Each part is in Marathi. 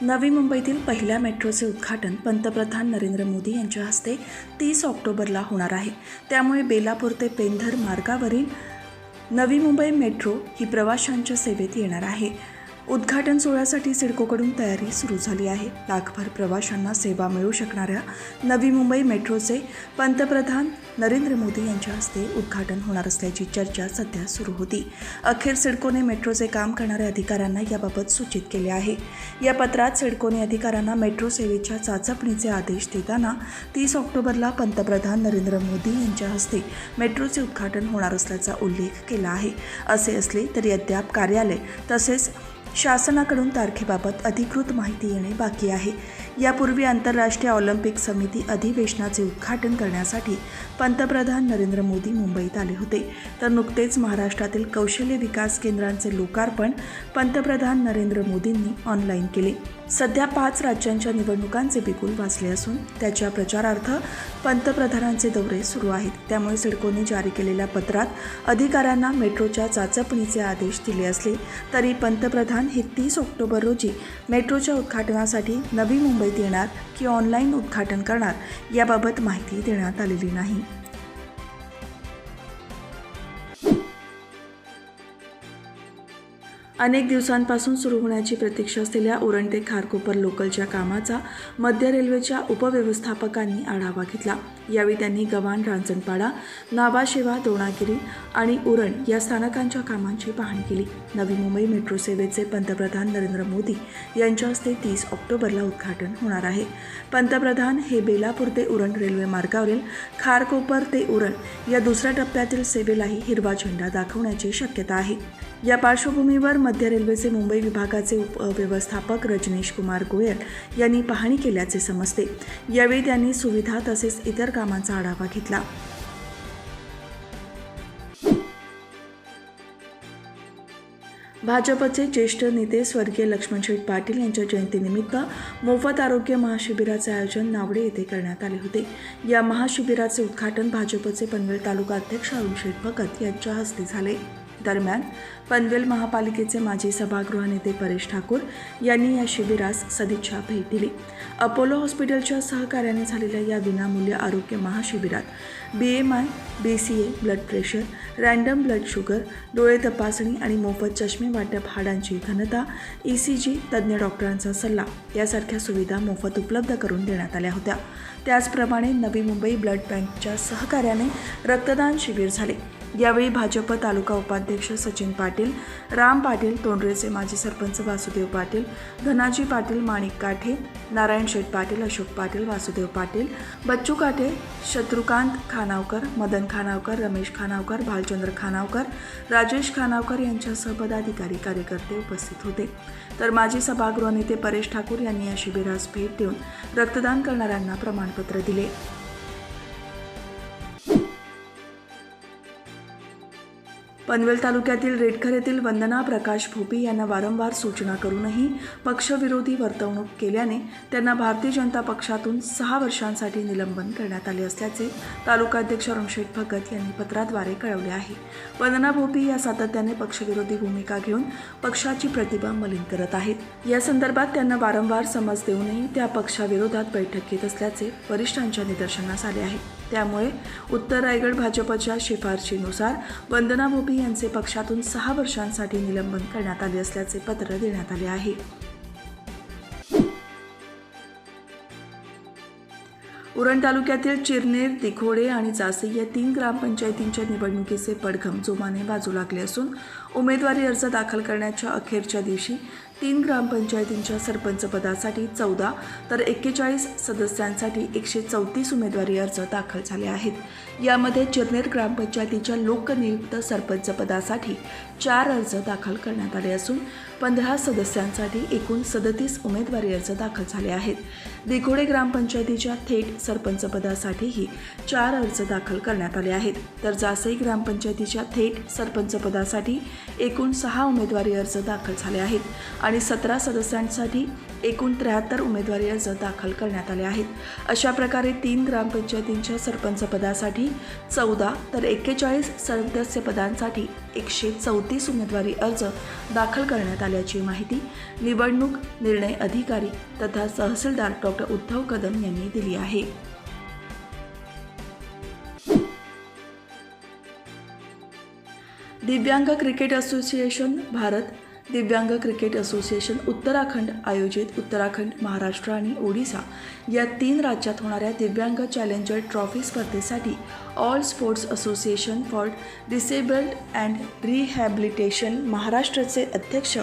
नवी मुंबईतील पहिल्या मेट्रोचे उद्घाटन पंतप्रधान नरेंद्र मोदी यांच्या हस्ते 30 ऑक्टोबरला होणार आहे. त्यामुळे बेलापूर ते पेंधर मार्गावरील नवी मुंबई मेट्रो ही प्रवाशांच्या सेवेत येणार आहे. उद्घाटन सोहळ्यासाठी सिडकोकडून तयारी सुरू झाली आहे. लाखभर प्रवाशांना सेवा मिळू शकणाऱ्या नवी मुंबई मेट्रोचे पंतप्रधान नरेंद्र मोदी यांच्या हस्ते उद्घाटन होणार असल्याची चर्चा सध्या सुरू होती. अखेर सिडकोने मेट्रोचे काम करणाऱ्या अधिकाऱ्यांना याबाबत सूचित केले आहे. या पत्रात सिडकोने अधिकाऱ्यांना मेट्रो सेवेच्या चाचपणीचे आदेश देताना 30 ऑक्टोबरला पंतप्रधान नरेंद्र मोदी यांच्या हस्ते मेट्रोचे उद्घाटन होणार असल्याचा उल्लेख केला आहे. असे असले तरी अद्याप कार्यालय तसेच शासनाकडून तारखेबाबत अधिकृत माहिती येणे बाकी आहे. यापूर्वी आंतरराष्ट्रीय ऑलिम्पिक समिती अधिवेशनाचे उद्घाटन करण्यासाठी पंतप्रधान नरेंद्र मोदी मुंबईत आले होते. तर नुकतेच महाराष्ट्रातील कौशल्य विकास केंद्रांचे लोकार्पण पंतप्रधान नरेंद्र मोदींनी ऑनलाईन केले. सध्या 5 राज्यांच्या निवडणुकांचे बिगुल वाजले असून त्याच्या प्रचारार्थ पंतप्रधानांचे दौरे सुरू आहेत. त्यामुळे सिडकोने जारी केलेल्या पत्रात अधिकाऱ्यांना मेट्रोच्या चाचपणीचे आदेश दिले असले तरी पंतप्रधान हे 30 ऑक्टोबर रोजी मेट्रोच्या उद्घाटनासाठी नवी मुंबईत येणार की ऑनलाईन उद्घाटन करणार याबाबत माहिती देण्यात आलेली नाही. अनेक दिवसांपासून सुरू होण्याची प्रतीक्षा असलेल्या उरण ते खारकोपर लोकलच्या कामाचा मध्य रेल्वेच्या उपव्यवस्थापकांनी आढावा घेतला. यावेळी त्यांनी गव्हाण, रांजणपाडा, नावाशेवा, दोणागिरी आणि उरण या स्थानकांच्या कामांची पाहणी केली. नवी मुंबई मेट्रो सेवेचे पंतप्रधान नरेंद्र मोदी यांच्या हस्ते 30 ऑक्टोबरला उद्घाटन होणार आहे. पंतप्रधान हे बेलापूर ते उरण रेल्वे मार्गावरील खारकोपर ते उरण या दुसऱ्या टप्प्यातील सेवेलाही हिरवा झेंडा दाखवण्याची शक्यता आहे. या पार्श्वभूमीवर मध्य रेल्वेचे मुंबई विभागाचे उपव्यवस्थापक रजनीश कुमार गोयल यांनी पाहणी केल्याचे समजते. यावेळी त्यांनी सुविधा तसेच इतर कामांचा आढावा घेतला. भाजपचे ज्येष्ठ नेते स्वर्गीय लक्ष्मणशेठ पाटील यांच्या जयंतीनिमित्त मोफत आरोग्य महाशिबिराचे आयोजन नावडे येथे करण्यात आले होते. या महाशिबिराचे उद्घाटन भाजपचे पनवेल तालुका अध्यक्ष अरुणशेठ भगत यांच्या हस्ते झाले. दरम्यान पनवेल महापालिकेचे माजी सभागृह नेते परेश ठाकूर यांनी या शिबिरास सदिच्छा भेट दिली. अपोलो हॉस्पिटलच्या सहकार्याने झालेल्या या विनामूल्य आरोग्य महाशिबिरात BMI, BCA, blood pressure, random blood sugar, डोळे तपासणी आणि मोफत चष्मे वाटप, हाडांची घनता, ECG, तज्ज्ञ डॉक्टरांचा सल्ला यासारख्या सुविधा मोफत उपलब्ध करून देण्यात आल्या होत्या. त्याचप्रमाणे नवी मुंबई ब्लड बँकच्या सहकार्याने रक्तदान शिबिर झाले. यावेळी भाजप तालुका उपाध्यक्ष सचिन पाटील, राम पाटील, तोंडरेचे माजी सरपंच वासुदेव पाटील, धनाजी पाटील, माणिक काठे, नारायण शेठ पाटील, अशोक पाटील, वासुदेव पाटील, बच्चू काठे, शत्रुकांत खानावकर, मदन खानावकर, रमेश खानावकर, भालचंद्र खानावकर, राजेश खानावकर यांच्यासह पदाधिकारी कार्यकर्ते उपस्थित होते. तर माजी सभागृह नेते परेश ठाकूर यांनी या शिबिरास भेट देऊन रक्तदान करणाऱ्यांना प्रमाणपत्र दिले. पनवेल तालुक्यातील रेडखर येथील वंदना प्रकाश भोपी यांना वारंवार सूचना करूनही पक्षविरोधी वर्तवणूक केल्याने त्यांना भारतीय जनता पक्षातून 6 वर्षांसाठी निलंबन करण्यात आले असल्याचे तालुकाध्यक्ष अरुणशेठ भगत यांनी पत्राद्वारे कळवले आहे. वंदना भोपी या सातत्याने पक्षविरोधी भूमिका घेऊन पक्षाची प्रतिभा मलिन करत आहेत. या संदर्भात त्यांना वारंवार समज देऊनही त्या पक्षाविरोधात बैठक घेत असल्याचे वरिष्ठांच्या निदर्शनास आले आहे. त्यामुळे उत्तर रायगड भाजपच्या शिफारशीनुसार वंदना भोपी यांचे पक्षातून 6 वर्षांसाठी निलंबन करण्यात आले असल्याचे पत्र देण्यात आले आहे. उरण तालुक्यातील चिरनेर, दिघोडे आणि जासी या 3 ग्रामपंचायतींच्या निवडणुकीचे पडघम जोमाने वाजू लागले असून उमेदवारी अर्ज दाखल करण्याच्या अखेरच्या दिवशी 3 ग्रामपंचायतींच्या सरपंच पदासाठी 14 तर 41 सदस्यांसाठी 134 उमेदवारी अर्ज दाखल झाले आहेत. यामध्ये चिरनेर ग्रामपंचायतीच्या लोकनियुक्त सरपंच पदासाठी 4 अर्ज दाखल करण्यात आले असून 15 सदस्यांसाठी एकूण 37 उमेदवारी अर्ज दाखल झाले आहेत. दिघोडे ग्रामपंचायतीच्या थेट सरपंच पदासाठीही 4 अर्ज दाखल करण्यात आले आहेत. तर जासई ग्रामपंचायतीच्या थेट सरपंच पदासाठी एकूण 6 उमेदवारी अर्ज दाखल झाले आहेत आणि 17 सदस्यांसाठी एकूण 73 उमेदवारी अर्ज दाखल करण्यात आले आहेत. अशा प्रकारे 3 ग्रामपंचायतींच्या सरपंच पदासाठी 14 तर 41 सदस्य पदांसाठी 134 उमेदवारी अर्ज दाखल करण्यात आल्याची माहिती निवडणूक निर्णय अधिकारी तथा तहसीलदार डॉक्टर उद्धव कदम यांनी दिली आहे। दिव्यांग क्रिकेट असोसिएशन भारत दिव्यांग क्रिकेट असोसिएशन उत्तराखंड आयोजित उत्तराखंड, महाराष्ट्र आणि ओडिशा या 3 राज्यात होणाऱ्या दिव्यांग चॅलेंजर ट्रॉफी स्पर्धेसाठी all sports association for disabled and rehabilitation महाराष्ट्राचे अध्यक्ष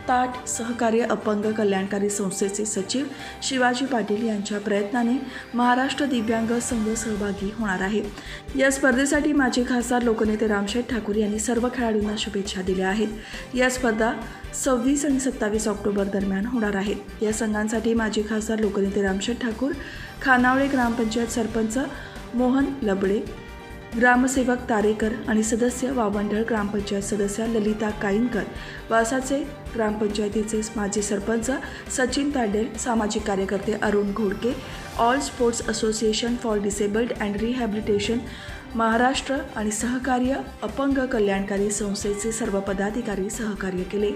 ताट सहकार्य अपंग कल्याणकारी संस्थेचे सचिव शिवाजी पाटील यांच्या प्रयत्नाने महाराष्ट्र दिव्यांग संघ सहभागी होणार आहे। या स्पर्धेसाठी माजी खासदार लोकनेते रामशेठ ठाकूर यांनी सर्व खेळाडूंना शुभेच्छा दिल्या आहेत। या स्पर्धा 26 आणि 27 ऑक्टोबर दरम्यान होणार आहेत। या संघांसाठी माजी खासदार लोकनेते रामशेठ ठाकूर, खानावळे ग्रामपंचायत सरपंच मोहन लबडे, ग्रामसेवक तारेकर आणि सदस्य वावंढळ ग्रामपंचायत सदस्य ललिता काईनकर, वासाचे ग्रामपंचायतीचे माजी सरपंच सचिन ताडेल, सामाजिक कार्यकर्ते Arun Ghodke, all sports association for disabled and rehabilitation Maharashtra आणि सहकार्य अपंग कल्याणकारी संस्थेचे सर्व पदाधिकारी सहकार्य केले।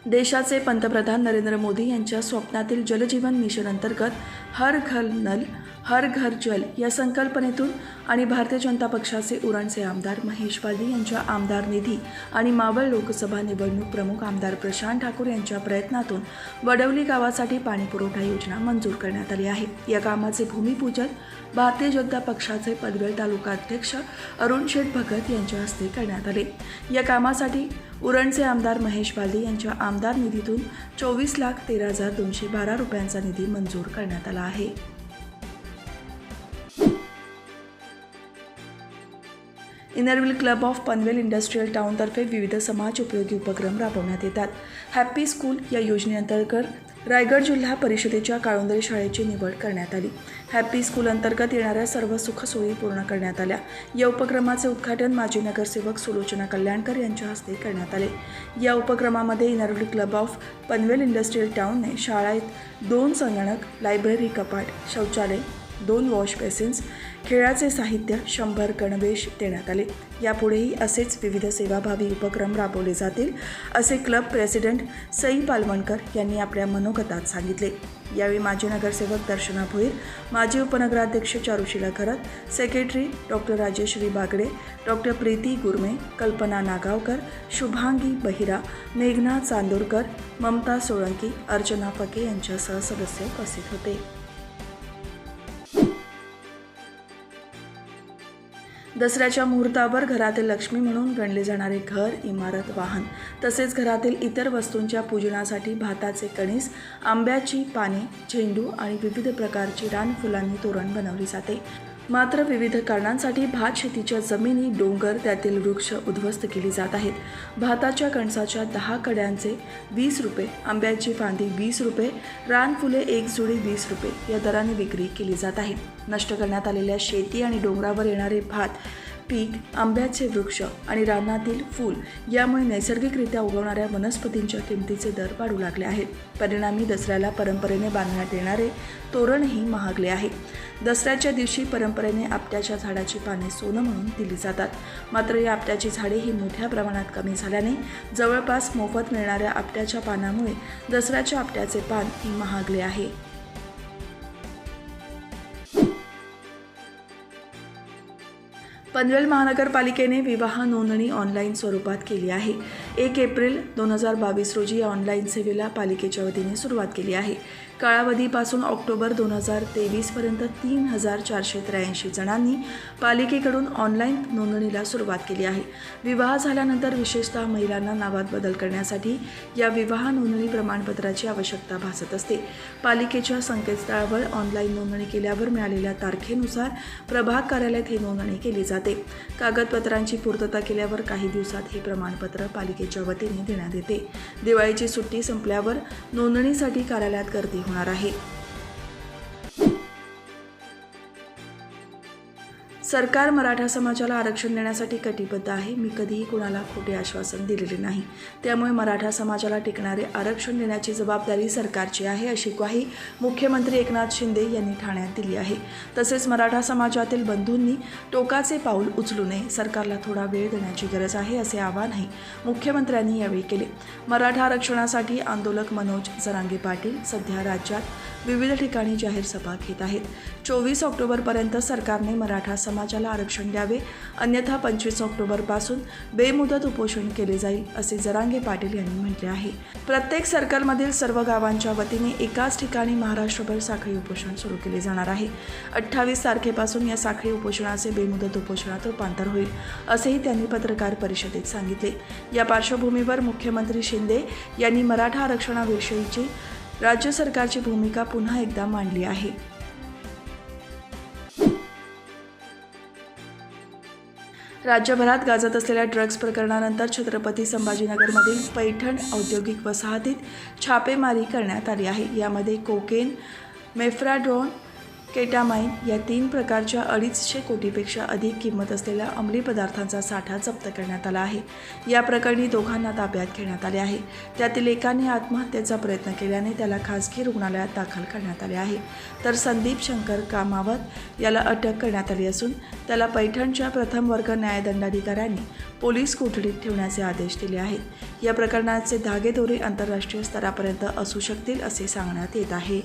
देशाचे पंतप्रधान नरेंद्र मोदी यांच्या स्वप्नातील जलजीवन मिशन अंतर्गत हर घर नल हर घर जल या संकल्पनेतून आणि भारतीय जनता पक्षाचे उरणचे आमदार महेश बालदी यांच्या आमदार निधी आणि मावळ लोकसभा निवडणूक प्रमुख आमदार प्रशांत ठाकूर यांच्या प्रयत्नातून वडवली गावासाठी पाणीपुरवठा योजना मंजूर करण्यात आली आहे। या कामाचे भूमिपूजन भारतीय जनता पक्षाचे पनवेल तालुका अध्यक्ष अरुण शेठ भगत यांच्या हस्ते करण्यात आले। या कामासाठी उरणचे आमदार महेश बालदी यांच्या आमदार निधीतून 24,13,212 रुपयांचा निधी मंजूर करण्यात आला आहे। Inner Wheel club of Panvel industrial टाउनतर्फे विविध समाज उपयोगी उपक्रम राबवण्यात येतात। हॅपी स्कूल या योजनेअंतर्गत रायगड जिल्हा परिषदेच्या काळुंदरी शाळेची निवड करण्यात आली। हॅपी स्कूल अंतर्गत येणाऱ्या सर्व सुखसोयी पूर्ण करण्यात आल्या। या उपक्रमाचे उद्घाटन माजी नगरसेवक सुलोचना कल्याणकर यांच्या हस्ते करण्यात आले। या उपक्रमामध्ये Inner Wheel club of Panvel industrial टाउनने शाळेत 2 संगणक, लायब्ररी, कपाट, शौचालय, 2 वॉश बेसिन्स, खेळाचे साहित्य, 100 गणवेश देण्यात आले। यापुढेही असेच विविध सेवाभावी उपक्रम राबवले जातील असे क्लब प्रेसिडेंट सई पालवणकर यांनी आपल्या मनोगतात सांगितले। यावेळी माजी नगरसेवक दर्शना भोईर, माजी उपनगराध्यक्ष Charushila Kharat, secretary doctor Rajeshree Bagde, doctor Preeti Gurme, Kalpana Nagavkar, Shubhangi बहिरा, मेघना चांदोरकर, ममता सोळंकी, अर्चना फके यांच्यासह सदस्य उपस्थित होते। दसऱ्याच्या मुहूर्तावर घरातील लक्ष्मी म्हणून गणले जाणारे घर, इमारत, वाहन तसेच घरातील इतर वस्तूंच्या पूजनासाठी भाताचे कणीस, आंब्याची पाने, झेंडू आणि विविध प्रकारची रानफुलांनी तोरण बनवली जाते। मात्र विविध कारणांसाठी भात शेतीच्या जमिनी, डोंगर त्यातील वृक्ष उद्ध्वस्त केली जात आहेत। भाताच्या कणसाच्या 10 कड्यांचे 20 रुपये, आंब्याची फांदी 20 रुपये, रानफुले 1 जुडी 20 रुपये या दराने विक्री केली जात आहे। नष्ट करण्यात आलेल्या शेती आणि डोंगरावर येणारे भात पीक, आंब्याचे वृक्ष आणि रानातील फूल यामुळे नैसर्गिकरित्या उगवणाऱ्या वनस्पतींच्या किमतीचे दर वाढू लागले आहेत। परिणामी दसऱ्याला परंपरेने बांधण्यात येणारे तोरणही महागले आहे। दसऱ्याच्या दिवशी परंपरेने आपट्याच्या झाडाची पाने सोनं म्हणून दिली जातात। मात्र या आपट्याची झाडे ही मोठ्या प्रमाणात कमी झाल्याने जवळपास मोफत मिळणाऱ्या आपट्याच्या पानामुळे दसऱ्याच्या आपट्याचे पान ही महागले आहे। पनवेल महानगरपालिकेने विवाह नोंदणी ऑनलाईन स्वरूपात केली आहे। 1 एप्रिल 2022 रोजी या ऑनलाईन सेवेला पालिकेच्या वतीने सुरुवात केली आहे। कालावधीपासून ऑक्टोबर 2023 पर्यंत 3,483 जणांनी पालिकेकडून ऑनलाईन नोंदणीला सुरुवात केली आहे। विवाह झाल्यानंतर विशेषतः महिलांना नावात बदल करण्यासाठी या विवाह नोंदणी प्रमाणपत्राची आवश्यकता भासत असते। पालिकेच्या संकेतस्थळावर ऑनलाईन नोंदणी केल्यावर मिळालेल्या तारखेनुसार प्रभाग कार्यालयात ही नोंदणी केली जाते। कागदपत्रांची पूर्तता केल्यावर काही दिवसात हे प्रमाणपत्र पालिकेच्या वतीने देण्यात येते। दिवाळीची सुट्टी संपल्यावर नोंदणीसाठी कार्यालयात गर्दी होणार आहे। सरकार मराठा समाजाला आरक्षण देण्यासाठी कटिबद्ध आहे. मी कधीही कुणाला खोटे आश्वासन दिलेले नाही. त्यामुळे मराठा समाजाला टिकणारे आरक्षण देण्याची जबाबदारी सरकारची आहे, अशी ग्वाही मुख्यमंत्री एकनाथ शिंदे यांनी ठाण्यात दिली आहे. तसेच मराठा समाजातील बंधूंनी टोकाचे पाऊल उचलू नये, सरकारला थोडा वेळ देण्याची गरज आहे, असे आवाहनही मुख्यमंत्र्यांनी यावेळी केले. मराठा आरक्षणासाठी आंदोलक मनोज जरांगे पाटील सध्या राज्यात विविध ठिकाणी जाहीर सभा घेत आहेत. 24 ऑक्टोबरपर्यंत सरकारने मराठा समाजाला आरक्षण द्यावे, अन्यथा 25 ऑक्टोबरपासून बेमुदत उपोषण केले जाईल, असे जरांगे पाटील यांनी म्हटले आहे. प्रत्येक सर्कलमधील सर्व गावांच्या वतीने एकाच ठिकाणी महाराष्ट्रभर साखळी उपोषण सुरू केले जाणार आहे. 28 तारखेपासून या साखळी उपोषणाचे बेमुदत उपोषणात रूपांतर होईल, असेही त्यांनी पत्रकार परिषदेत सांगितले. या पार्श्वभूमीवर मुख्यमंत्री शिंदे यांनी मराठा आरक्षणाविषयीची राज्य सरकारची भूमिका पुन्हा एकदा मांडली आहे. राज्यभरात गाजत असलेल्या ड्रग्ज प्रकरणानंतर छत्रपती संभाजीनगरमधील पैठण औद्योगिक वसाहतीत छापेमारी करण्यात आली आहे. यामध्ये कोकेन, मेफ्राड्रोन, केटामाइन या 3 प्रकारच्या 250 कोटीपेक्षा अधिक किंमत असलेल्या अंमली पदार्थांचा साठा जप्त करण्यात आला आहे. या प्रकरणी दोघांना ताब्यात घेण्यात आले आहे. त्यातील एकाने आत्महत्येचा प्रयत्न केल्याने त्याला खासगी रुग्णालयात दाखल करण्यात आले आहे. तर संदीप शंकर कामावत याला अटक करण्यात आली असून त्याला पैठणच्या प्रथम वर्ग न्यायदंडाधिकाऱ्यांनी पोलीस कोठडीत ठेवण्याचे आदेश दिले आहेत. या प्रकरणाचे धागेदोरे आंतरराष्ट्रीय स्तरापर्यंत असू शकतील, असे सांगण्यात येत आहे.